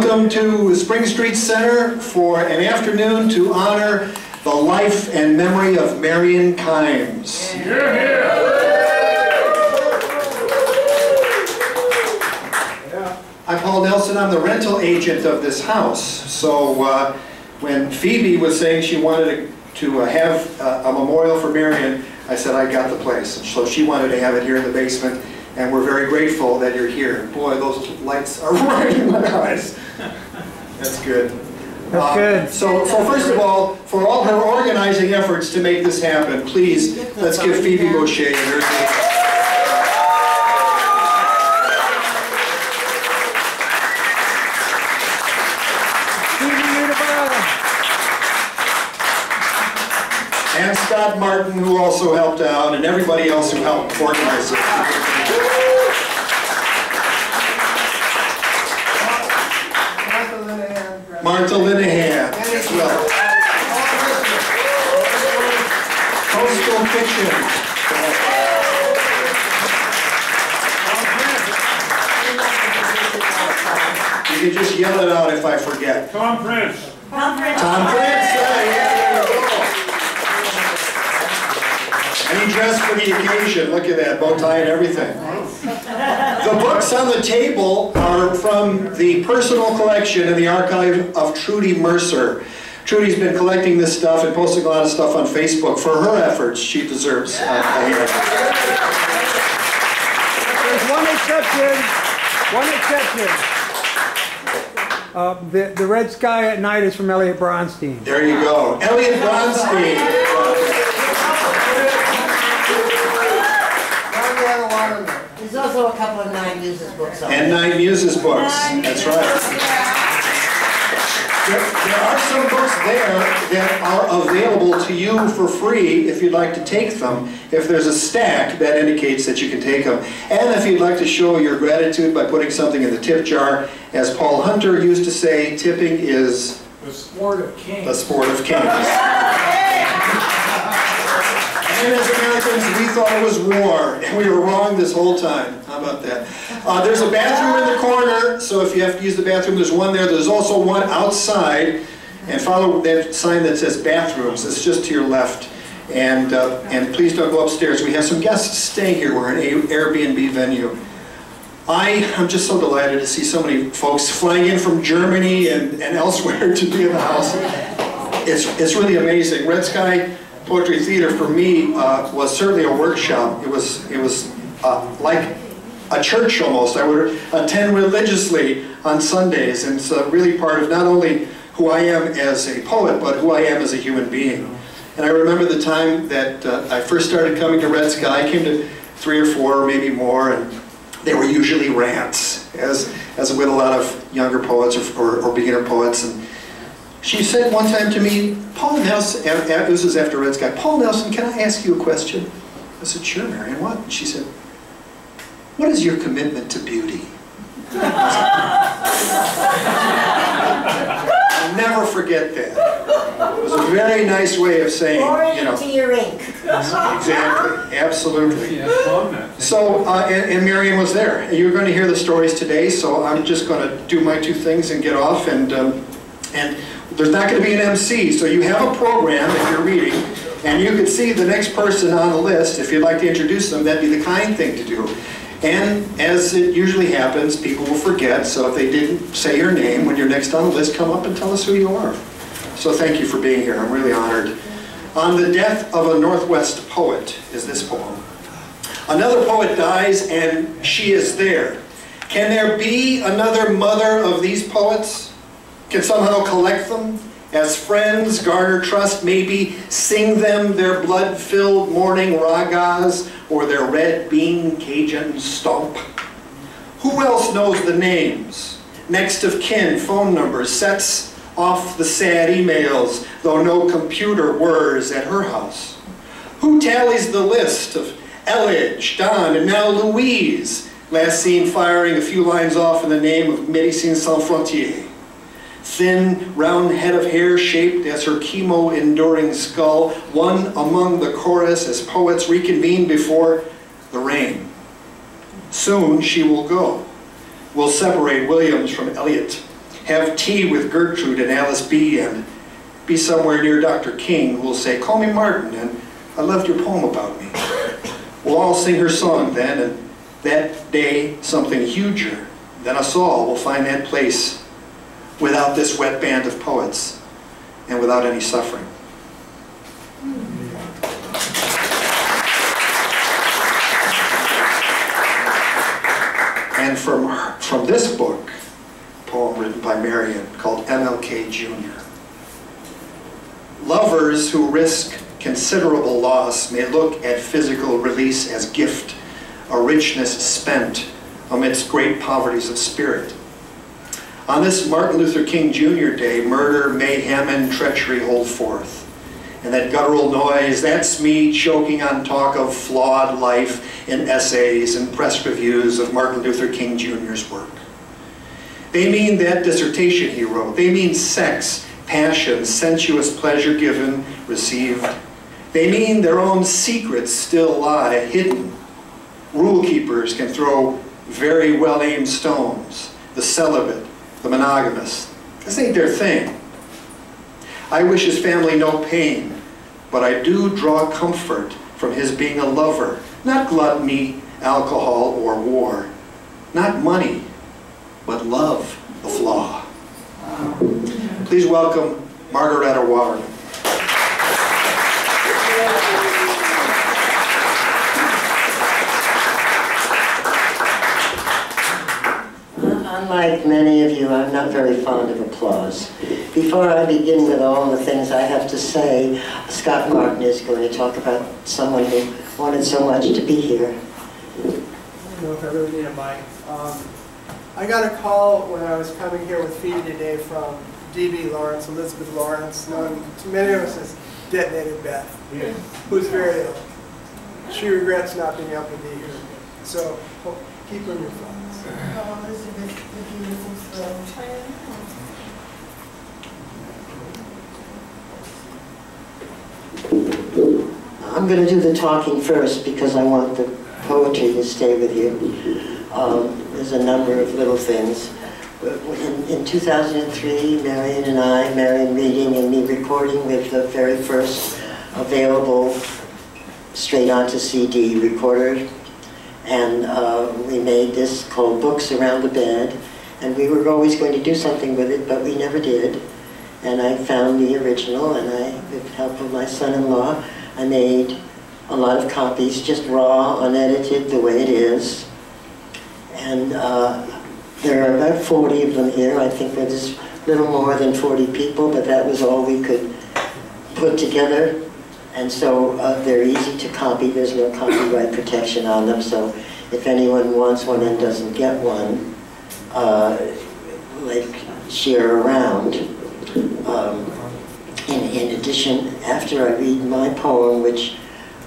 Welcome to Spring Street Center for an afternoon to honor the life and memory of Marion Kimes. I'm Paul Nelson. I'm the rental agent of this house. So when Phoebe was saying she wanted to have a memorial for Marion, I said I got the place. So she wanted to have it here in the basement. And we're very grateful that you're here. Boy, those lights are right in my eyes. That's good. That's good. So first of all, for all her organizing efforts to make this happen, please, let's give Phoebe Boucher her and Scott Martin, who also helped out, and everybody else who helped organize it. Martha Linehan as well. Coastal Kitchen. You can just yell it out if I forget. Tom Prince. Tom Prince. Yeah, and he dressed for the occasion. Look at that, bow tie and everything. The books on the table are from the personal collection in the archive of Trudy Mercer. Trudy's been collecting this stuff and posting a lot of stuff on Facebook. For her efforts, she deserves a hand. There's one exception. The Red Sky at Night is from Elliot Bronstein. There you go. Elliot Bronstein. There's also a couple of Nine Muses books on And Nine Muses books. That's right. There are some books there that are available to you for free if you'd like to take them. If there's a stack, that indicates that you can take them. And if you'd like to show your gratitude by putting something in the tip jar, as Paul Hunter used to say, tipping is the sport of kings. The sport of kings. And as Americans, we thought it was war, and we were wrong this whole time. How about that? There's a bathroom in the corner, so if you have to use the bathroom, there's one there. There's also one outside, and follow that sign that says bathrooms. It's just to your left. And please don't go upstairs. We have some guests staying here. We're an Airbnb venue. I'm just so delighted to see so many folks flying in from Germany and elsewhere to be in the house. It's really amazing. Red Sky Poetry Theater for me was certainly a workshop. It was like a church almost. I would attend religiously on Sundays, and it's really part of not only who I am as a poet, but who I am as a human being. And I remember the time that I first started coming to Red Sky. I came to 3 or 4, maybe more, and they were usually rants, as with a lot of younger poets or beginner poets. And she said one time to me, Paul Nelson, this was after Red Sky, Paul Nelson, can I ask you a question? I said, sure, Marion, what? And she said, what is your commitment to beauty? I'll never forget that. It was a very nice way of saying, you know. to your ink. Exactly, absolutely. So, and Marion was there. And you're going to hear the stories today, so I'm just going to do my 2 things and get off. And there's not going to be an MC, so you have a program if you're reading, and you can see the next person on the list. If you'd like to introduce them, that'd be the kind thing to do. And as it usually happens, people will forget, so if they didn't say your name, when you're next on the list, come up and tell us who you are. So thank you for being here. I'm really honored. On the Death of a Northwest Poet is this poem. Another poet dies, and she is there. Can there be another mother of these poets? Can somehow collect them? As friends, garner trust, maybe sing them their blood-filled morning ragas or their red bean Cajun stomp. Who else knows the names? Next of kin, phone numbers, sets off the sad emails, though no computer whirs at her house. Who tallies the list of Elledge, Don, and now Louise, last seen firing a few lines off in the name of Médecins Sans Frontières? Thin, round head of hair shaped as her chemo-enduring skull, one among the chorus as poets reconvene before the rain. Soon she will go. We'll separate Williams from Eliot. have tea with Gertrude and Alice B. and be somewhere near Dr. King, who will say, "Call me Martin, and I loved your poem about me." We'll all sing her song then, and that day something huger than us all will find that place without this wet band of poets and without any suffering. And from this book, a poem written by Marion called MLK Jr. Lovers who risk considerable loss may look at physical release as gift, a richness spent amidst great poverties of spirit. On this Martin Luther King Jr. Day, murder, mayhem, and treachery hold forth. And that guttural noise, that's me choking on talk of flawed life in essays and press reviews of Martin Luther King Jr.'s work. They mean that dissertation he wrote. They mean sex, passion, sensuous pleasure given, received. They mean their own secrets still lie hidden. Rule keepers can throw very well-aimed stones. The celibate, the monogamous, this ain't their thing. I wish his family no pain, but I do draw comfort from his being a lover, not gluttony, alcohol, or war. Not money, but love, the flaw. Please welcome Margareta Waterman. Unlike many of you, I'm not very fond of applause. Before I begin with all the things I have to say, Scott Martin is going to talk about someone who wanted so much to be here. I don't know if I really need a mic. I got a call when I was coming here with Feeding Today from D.B. Lawrence, Elizabeth Lawrence, known to many of us as Detonated Beth, who's very ill. She regrets not being able to be here. So keep her in your thoughts. Oh, Elizabeth, the beautiful throat. I'm going to do the talking first because I want the poetry to stay with you. There's a number of little things. In 2003, Marion and I, Marion reading and me recording with the very first available straight onto CD recorder, and we made this called Books Around the Bed, and we were always going to do something with it, but we never did. And I found the original, and with the help of my son-in-law, I made a lot of copies, just raw, unedited, the way it is. And there are about 40 of them here. I think there's a little more than 40 people, but that was all we could put together. And so they're easy to copy. There's no copyright protection on them. So if anyone wants one and doesn't get one, like share around. In addition, after I read my poem, which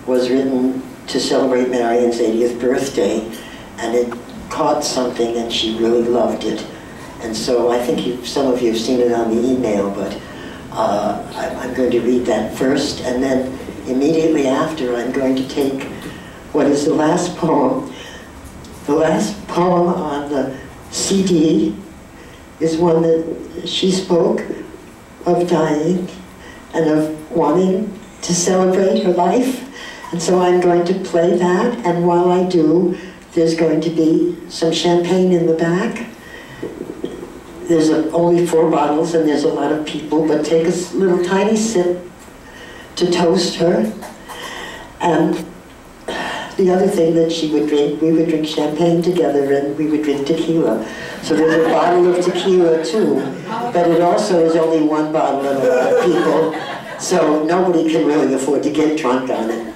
was written to celebrate Marion's 80th birthday, and it caught something and she really loved it. And so I think some of you have seen it on the email, but I'm going to read that first, and then immediately after I'm going to take what is the last poem. The last poem on the CD is one that she spoke of dying and of wanting to celebrate her life. And so I'm going to play that, and while I do, there's going to be some champagne in the back. There's only 4 bottles and there's a lot of people, but take a little tiny sip to toast her. And the other thing that she would drink, we would drink champagne together and we would drink tequila. So there's a bottle of tequila too, but it also is only 1 bottle and a lot of people, so nobody can really afford to get drunk on it.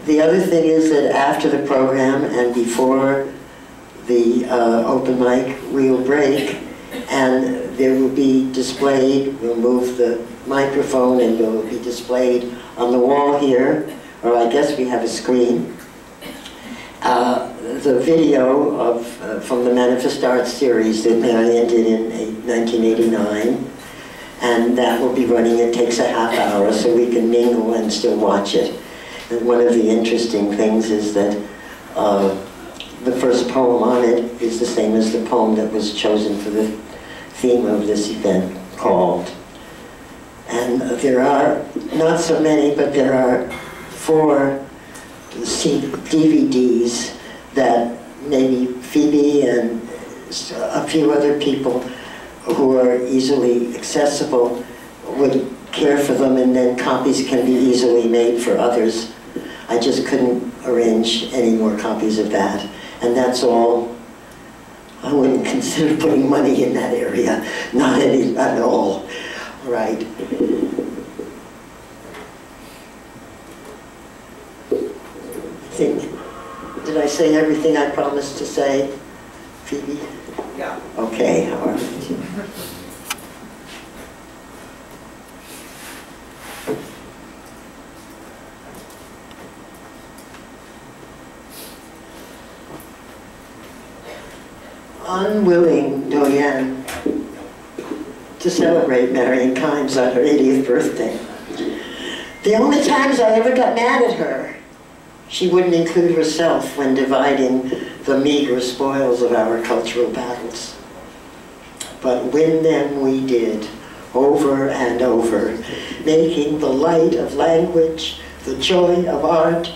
The other thing is that after the program and before the open mic, we'll break, and there will be displayed, we'll move the microphone and it will be displayed on the wall here, or I guess we have a screen, the video of from the Manifest Arts series that Marion did in 1989, and that will be running. It takes a half hour so we can mingle and still watch it. And one of the interesting things is that the first poem on it is the same as the poem that was chosen for the theme of this event called. And there are not so many, but there are 4 DVDs that maybe Phoebe and a few other people who are easily accessible would care for them, and then copies can be easily made for others. I just couldn't arrange any more copies of that. And that's all. I wouldn't consider putting money in that area. Not at all. All right. Did I say everything I promised to say, Phoebe? Yeah. Okay, all right. Unwilling Doyen to celebrate Marion Kimes on her 80th birthday. The only times I ever got mad at her, she wouldn't include herself when dividing the meager spoils of our cultural battles. But win them we did, over and over, making the light of language, the joy of art,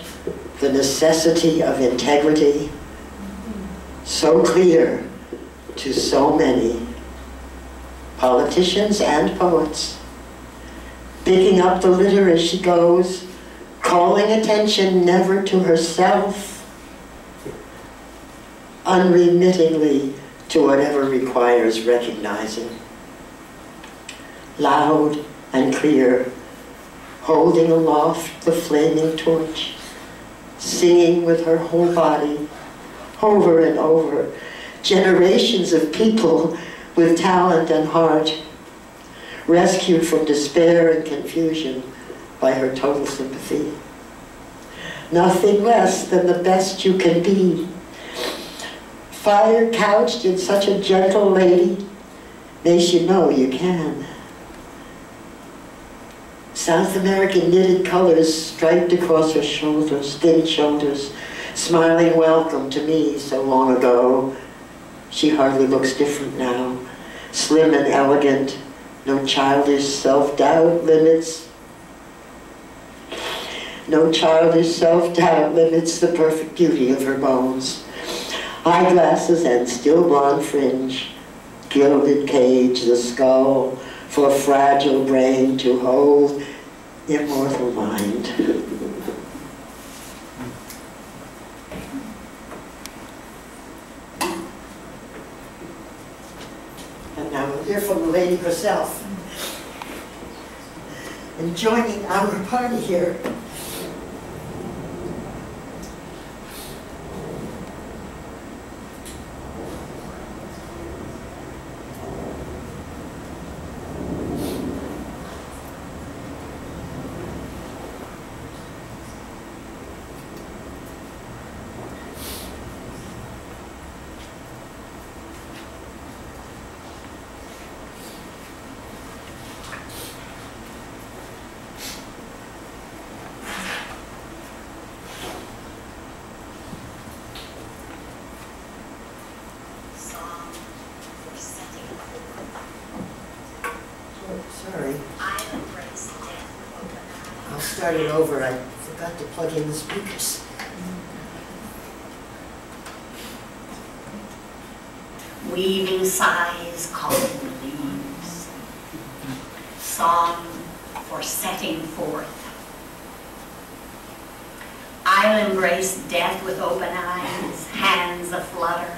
the necessity of integrity so clear to so many politicians and poets, picking up the litter as she goes, calling attention never to herself, unremittingly to whatever requires recognizing. Loud and clear, holding aloft the flaming torch, singing with her whole body, over and over, generations of people with talent and heart, rescued from despair and confusion by her total sympathy. Nothing less than the best you can be. Fire couched in such a gentle lady makes you know you can. South American knitted colors striped across her shoulders, thin shoulders, smiling welcome to me so long ago. She hardly looks different now, slim and elegant, no childish self-doubt limits. No childish self-doubt limits the perfect beauty of her bones. Eyeglasses and still blonde fringe, gilded cage, the skull, for fragile brain to hold immortal mind. And now we'll hear from the lady herself. And joining our party here, start it over. I forgot to plug in the speakers. Weaving sighs, cotton leaves. Song for setting forth. I'll embrace death with open eyes, hands aflutter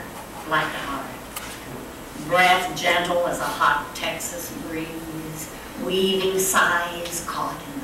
like a heart. Breath gentle as a hot Texas breeze. Weaving sighs, cotton